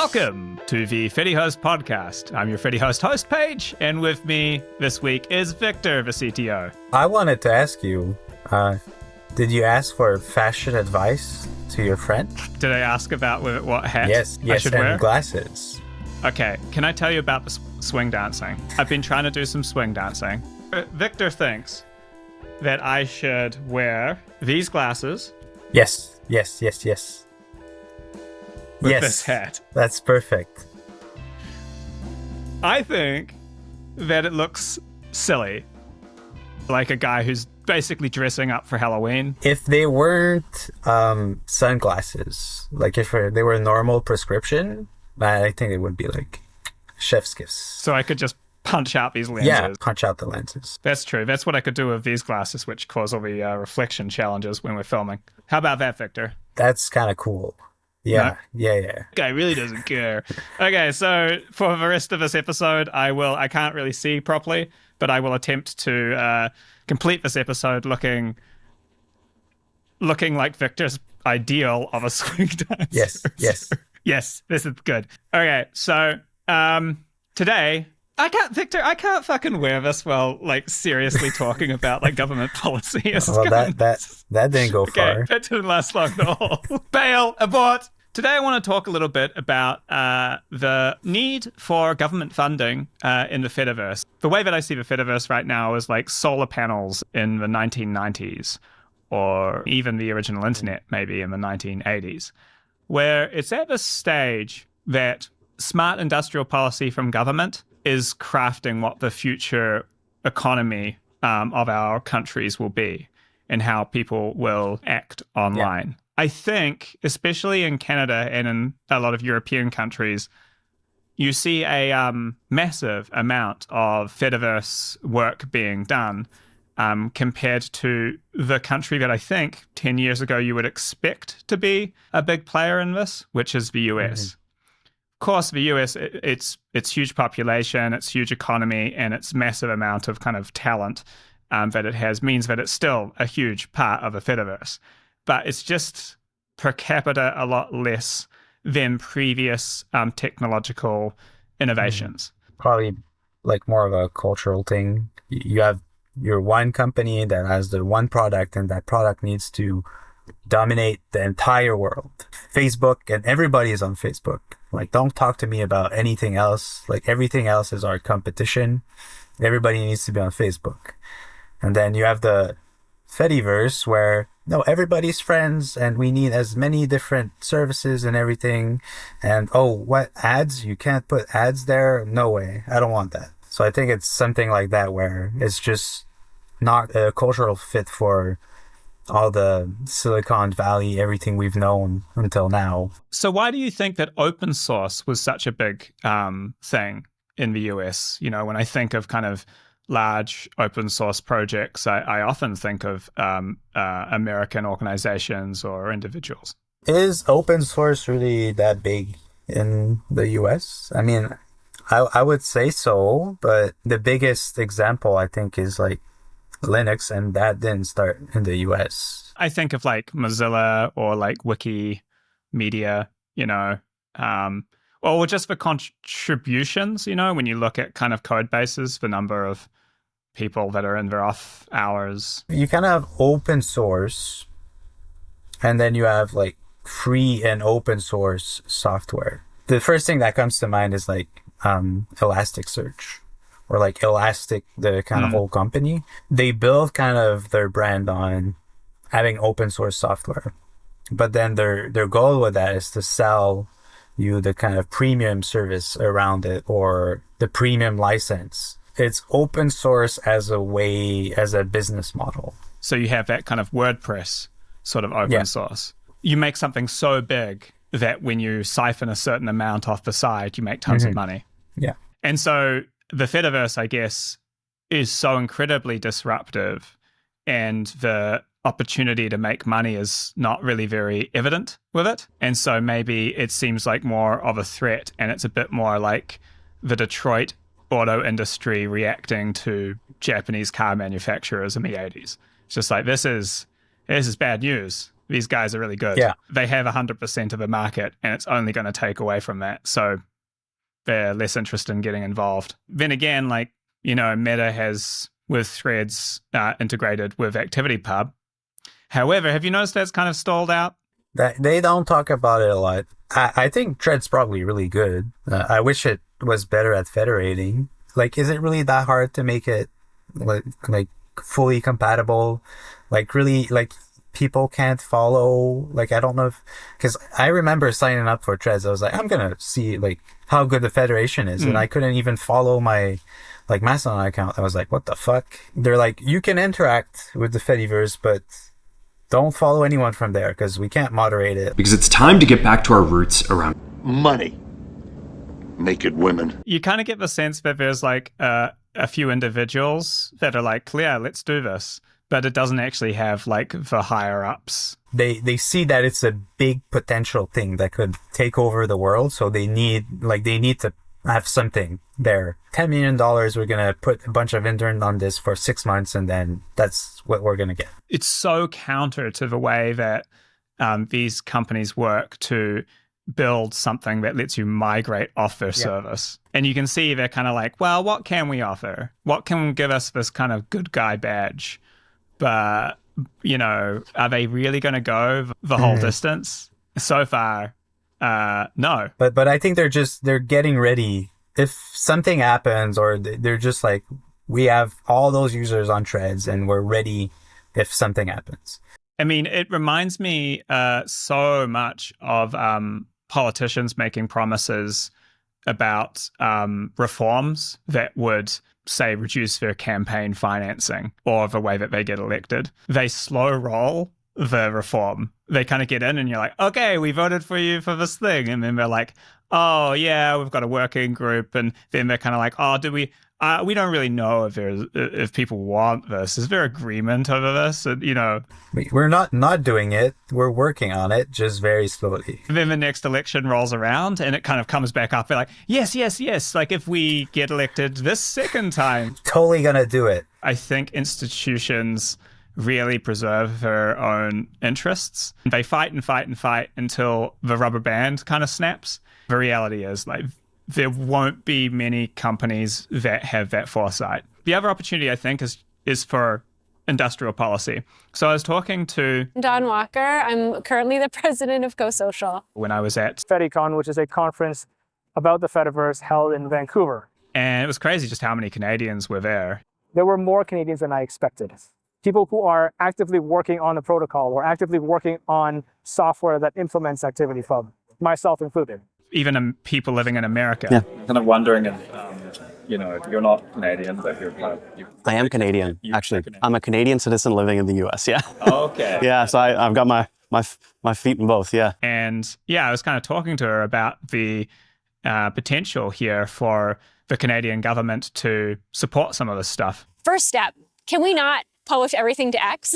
Welcome to the Fediverse podcast. I'm your Fediverse host, Paige, and with me this week is Victor, the CTO. I wanted to ask you, did you ask for fashion advice to your friend? Did I ask about what hat Yes, should and wear? Glasses. Okay, can I tell you about the swing dancing? I've been trying to do some swing dancing. Victor thinks that I should wear these glasses. Yes. With this hat. That's perfect. I think that it looks silly. Like a guy who's basically dressing up for Halloween. If they weren't sunglasses, like if they were normal prescription, I think it would be like chef's kiss. So I could just punch out these lenses. Yeah, punch out the lenses. That's true. That's what I could do with these glasses, which cause all the reflection challenges when we're filming. How about that, Victor? That's kind of cool. Yeah, no? Yeah. Guy really doesn't care. Okay, so for the rest of this episode, I can't really see properly, but I will attempt to complete this episode looking like Victor's ideal of a swing dancer. Yes. Yes, this is good. Okay, so today, I can't fucking wear this while like seriously talking about like government policy. Well, that didn't go far. Okay, that didn't last long at all. Bail, abort. Today I want to talk a little bit about the need for government funding in the Fediverse. The way that I see the Fediverse right now is like solar panels in the 1990s, or even the original internet maybe in the 1980s, where it's at this stage that smart industrial policy from government is crafting what the future economy of our countries will be and how people will act online. Yeah. I think, especially in Canada and in a lot of European countries, you see a massive amount of Fediverse work being done compared to the country that I think 10 years ago you would expect to be a big player in this, which is the US. Mm-hmm. Of course, the US, its huge population, its huge economy, and its massive amount of kind of talent that it has means that it's still a huge part of the Fediverse. But it's just per capita a lot less than previous technological innovations. Probably like more of a cultural thing. You have your one company that has the one product, and that product needs to dominate the entire world. Facebook, and everybody is on Facebook. Like, don't talk to me about anything else. Like, everything else is our competition. Everybody needs to be on Facebook. And then you have the Fediverse where, no, everybody's friends and we need as many different services and everything. And, oh, what, ads? You can't put ads there? No way. I don't want that. So I think it's something like that where it's just not a cultural fit for all the Silicon Valley, everything we've known until now. So why do you think that open source was such a big thing in the US? You know, when I think of kind of large open source projects, I often think of American organizations or individuals. Is open source really that big in the US? I mean, I would say so, but the biggest example I think is like Linux, and that didn't start in the US. I think of like Mozilla or like Wikimedia, you know, or just the contributions, you know, when you look at kind of code bases, the number of people that are in their off hours. You kind of have open source, and then you have like free and open source software. The first thing that comes to mind is like Elasticsearch. Or like Elastic, the kind of whole company. They build kind of their brand on having open source software. But then their goal with that is to sell you the kind of premium service around it, or the premium license. It's open source as a business model. So you have that kind of WordPress sort of open source. You make something so big that when you siphon a certain amount off the side, you make tons of money. Yeah. And so the Fediverse, I guess, is so incredibly disruptive, and the opportunity to make money is not really very evident with it. And so maybe it seems like more of a threat, and it's a bit more like the Detroit auto industry reacting to Japanese car manufacturers in the 80s. It's just like, this is bad news. these guys are really good. Yeah. They have 100% of the market, and it's only going to take away from that. So they're less interested in getting involved. Then again, like, Meta has with Threads integrated with ActivityPub. However, have you noticed that's kind of stalled out? They don't talk about it a lot. I think Thread's probably really good. I wish it was better at federating. Like, is it really that hard to make it like fully compatible? Like, really, like, people can't follow. Like, I don't know because I remember signing up for Threads. I was like, I'm gonna see like how good the federation is, and I couldn't even follow my like Mastodon account. I was like, what the fuck? They're like, you can interact with the Fediverse, but don't follow anyone from there because we can't moderate it. Because it's time to get back to our roots around money, naked women. You kind of get the sense that there's like a few individuals that are like, yeah, let's do this. But it doesn't actually have like the higher ups. They see that it's a big potential thing that could take over the world. So they need to have something there. $10 million, we're going to put a bunch of interns on this for 6 months, and then that's what we're going to get. It's so counter to the way that these companies work to build something that lets you migrate off their service. And you can see they're kind of like, well, what can we offer? What can give us this kind of good guy badge? But, are they really going to go the whole distance? So far, no. But I think they're getting ready. If something happens, or they're just like, we have all those users on Threads and we're ready if something happens. I mean, it reminds me so much of politicians making promises about reforms that would, say, reduce their campaign financing or the way that they get elected. They slow roll the reform. They kind of get in and you're like, okay, we voted for you for this thing. And then they're like, oh, yeah, we've got a working group. And then they're kind of like, oh, we don't really know if people want this. Is there agreement over this? And, we're not doing it. We're working on it, just very slowly. And then the next election rolls around and it kind of comes back up. They're like, yes. Like if we get elected this second time. Totally gonna do it. I think institutions really preserve their own interests. They fight and fight and fight until the rubber band kind of snaps. The reality is, like, there won't be many companies that have that foresight. The other opportunity, I think, is for industrial policy. So I was talking to Dawn Walker. I'm currently the president of GoSocial. When I was at FediCon, which is a conference about the Fediverse held in Vancouver. And it was crazy just how many Canadians were there. There were more Canadians than I expected. People who are actively working on the protocol or actively working on software that implements ActivityPub, myself included. Even people living in America. Yeah. Kind of wondering if, you're not Canadian, but you're kind of... I am Canadian, actually. I'm a Canadian citizen living in the US, yeah. Okay. Yeah, so I've got my feet in both, yeah. And yeah, I was kind of talking to her about the potential here for the Canadian government to support some of this stuff. First step, can we not publish everything to X?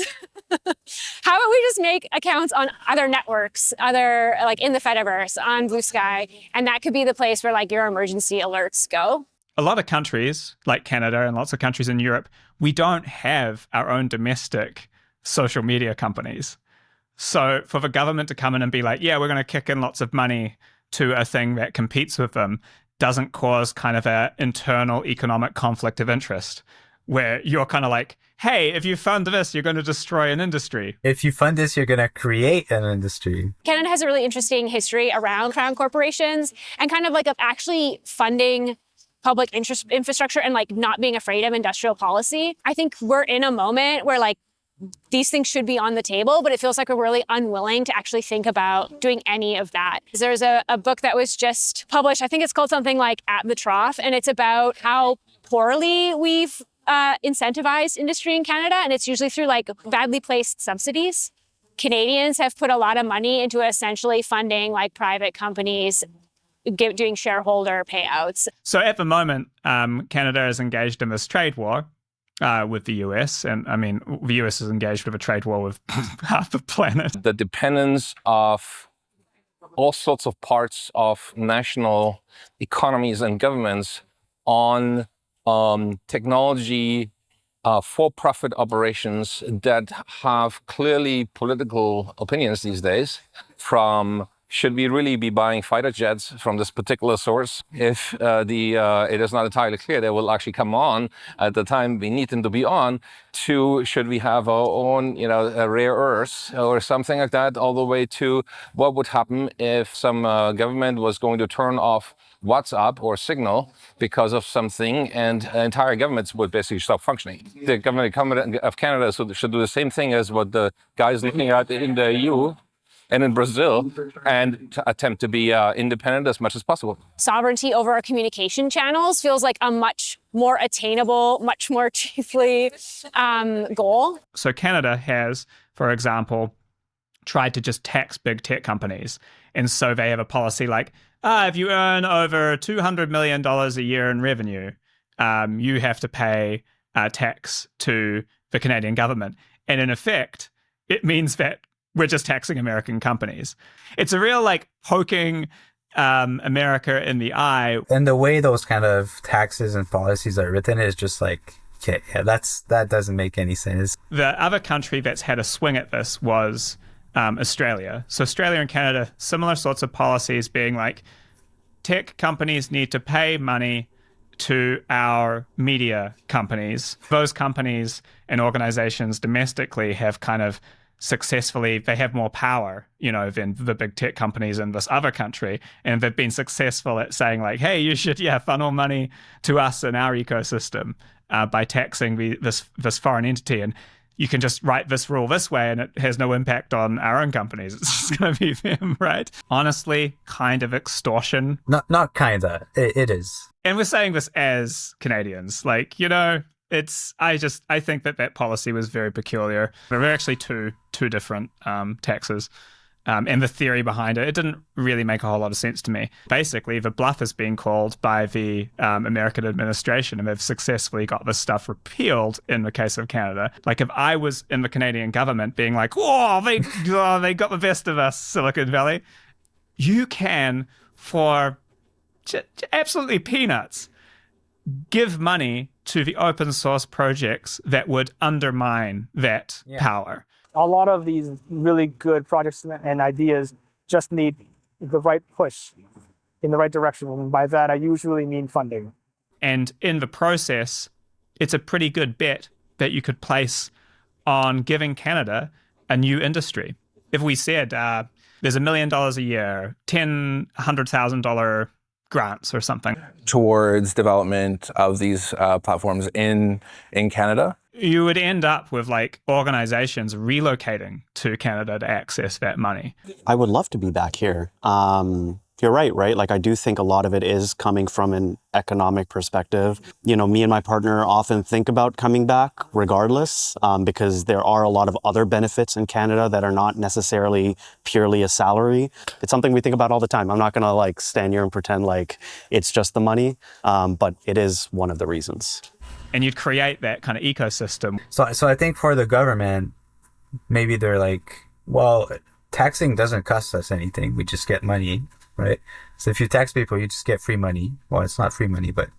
How about we just make accounts on other networks, like in the Fediverse, on Blue Sky, and that could be the place where like your emergency alerts go? A lot of countries, like Canada and lots of countries in Europe, we don't have our own domestic social media companies. So for the government to come in and be like, yeah, we're going to kick in lots of money to a thing that competes with them doesn't cause kind of an internal economic conflict of interest, where you're kind of like, hey, if you fund this, you're going to destroy an industry. If you fund this, you're going to create an industry. Canada has a really interesting history around crown corporations and kind of like of actually funding public infrastructure and like not being afraid of industrial policy. I think we're in a moment where like these things should be on the table, but it feels like we're really unwilling to actually think about doing any of that. There's a book that was just published. I think it's called something like At the Trough, and it's about how poorly we've incentivized industry in Canada, and it's usually through like badly placed subsidies. Canadians have put a lot of money into essentially funding like private companies doing shareholder payouts. So at the moment, Canada is engaged in this trade war with the US. And I mean, the US is engaged with a trade war with half the planet. The dependence of all sorts of parts of national economies and governments on technology for-profit operations that have clearly political opinions these days, from should we really be buying fighter jets from this particular source if it is not entirely clear they will actually come on at the time we need them to be on, to should we have our own, rare earths or something like that, all the way to what would happen if some government was going to turn off WhatsApp or Signal because of something, and entire governments would basically stop functioning. The government of Canada should do the same thing as what the guys looking at in the EU and in Brazil, and attempt to be independent as much as possible. Sovereignty over our communication channels feels like a much more attainable, much more chiefly goal. So Canada has, for example, tried to just tax big tech companies. And so they have a policy like, if you earn over $200 million a year in revenue, you have to pay tax to the Canadian government. And in effect, it means that we're just taxing American companies. It's a real poking America in the eye. And the way those kind of taxes and policies are written is just like, okay, yeah, that doesn't make any sense. The other country that's had a swing at this was Australia. So Australia and Canada, similar sorts of policies being like, tech companies need to pay money to our media companies. Those companies and organizations domestically have kind of successfully, they have more power, than the big tech companies in this other country. And they've been successful at saying like, hey, you should, funnel money to us in our ecosystem by taxing this foreign entity. And you can just write this rule this way and it has no impact on our own companies. It's just going to be them, right? Honestly, kind of extortion. Not kinda. It is. And we're saying this as Canadians. I think that policy was very peculiar. There were actually two different taxes. And the theory behind it didn't really make a whole lot of sense to me. Basically, the bluff is being called by the American administration, and they've successfully got this stuff repealed in the case of Canada. Like, if I was in the Canadian government being like, they got the best of us, Silicon Valley, you can, for absolutely peanuts, give money to the open source projects that would undermine that power. A lot of these really good projects and ideas just need the right push in the right direction. And by that, I usually mean funding. And in the process, it's a pretty good bet that you could place on giving Canada a new industry. If we said there's $1 million a year, $100,000 grants or something towards development of these platforms in Canada, you would end up with organizations relocating to Canada to access that money. I would love to be back here. You're right? I do think a lot of it is coming from an economic perspective. Me and my partner often think about coming back regardless, because there are a lot of other benefits in Canada that are not necessarily purely a salary. It's something we think about all the time. I'm not going to stand here and pretend like it's just the money, but it is one of the reasons. And you'd create that kind of ecosystem. So I think for the government, maybe they're like, well, taxing doesn't cost us anything. We just get money, right? So if you tax people, you just get free money. Well, it's not free money, but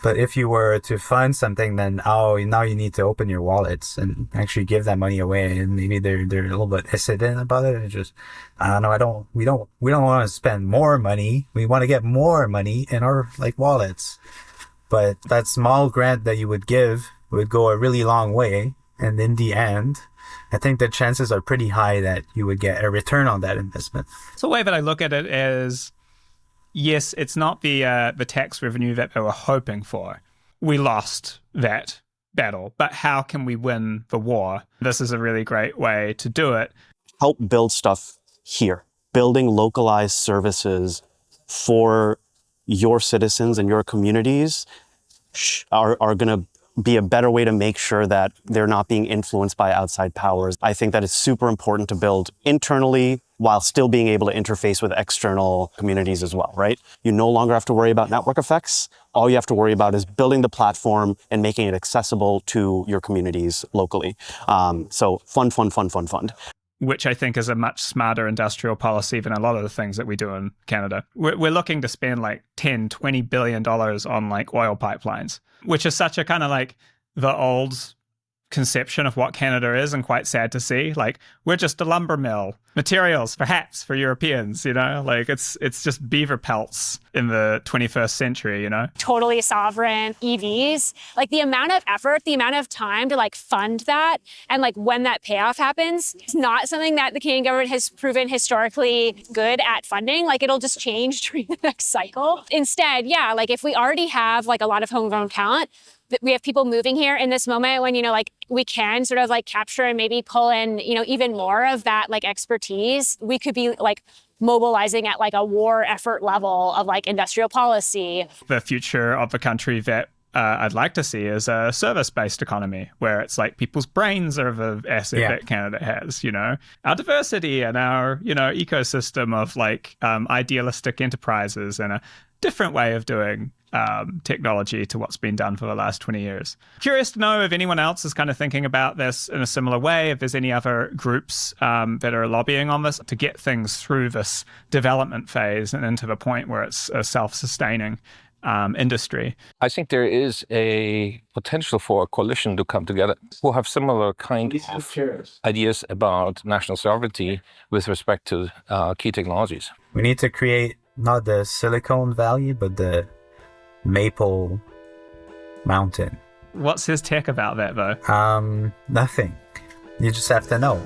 if you were to fund something, then now you need to open your wallets and actually give that money away. And maybe they're a little bit hesitant about it. And just, I don't know, we don't want to spend more money. We want to get more money in our wallets. But that small grant that you would give would go a really long way. And in the end, I think the chances are pretty high that you would get a return on that investment. So the way that I look at it is, yes, it's not the tax revenue that they were hoping for. We lost that battle, but how can we win the war? This is a really great way to do it. Help build stuff here, building localized services for your citizens and your communities are going to be a better way to make sure that they're not being influenced by outside powers. I think that it's super important to build internally while still being able to interface with external communities as well, right? You no longer have to worry about network effects. All you have to worry about is building the platform and making it accessible to your communities locally. So fund. Which I think is a much smarter industrial policy than a lot of the things that we do in Canada. We're looking to spend $10, $20 billion on oil pipelines, which is such a kind of the old conception of what Canada is, and quite sad to see. Like, we're just a lumber mill, materials for hats for Europeans, you know, like it's just beaver pelts in the 21st century, you know. Totally sovereign EVs, like the amount of effort, the amount of time to like fund that, and like when that payoff happens, it's not something that the Canadian government has proven historically good at funding. Like, it'll just change during the next cycle. Instead, yeah, like if we already have like a lot of homegrown talent, we have people moving here in this moment when, you know, like we can sort of like capture and maybe pull in, you know, even more of that like expertise. We could be like mobilizing at like a war effort level of like industrial policy. The future of the country that I'd like to see is a service-based economy where it's like people's brains are the asset that Canada has, you know, our diversity and our, you know, ecosystem of like idealistic enterprises and a different way of doing technology to what's been done for the last 20 years. Curious to know if anyone else is kind of thinking about this in a similar way, if there's any other groups that are lobbying on this to get things through this development phase and into the point where it's a self-sustaining industry. I think there is a potential for a coalition to come together who have similar kind of ideas about national sovereignty with respect to key technologies. We need to create not the Silicon Valley, but the Maple Mountain. What's his tech about that, though? Nothing. You just have to know.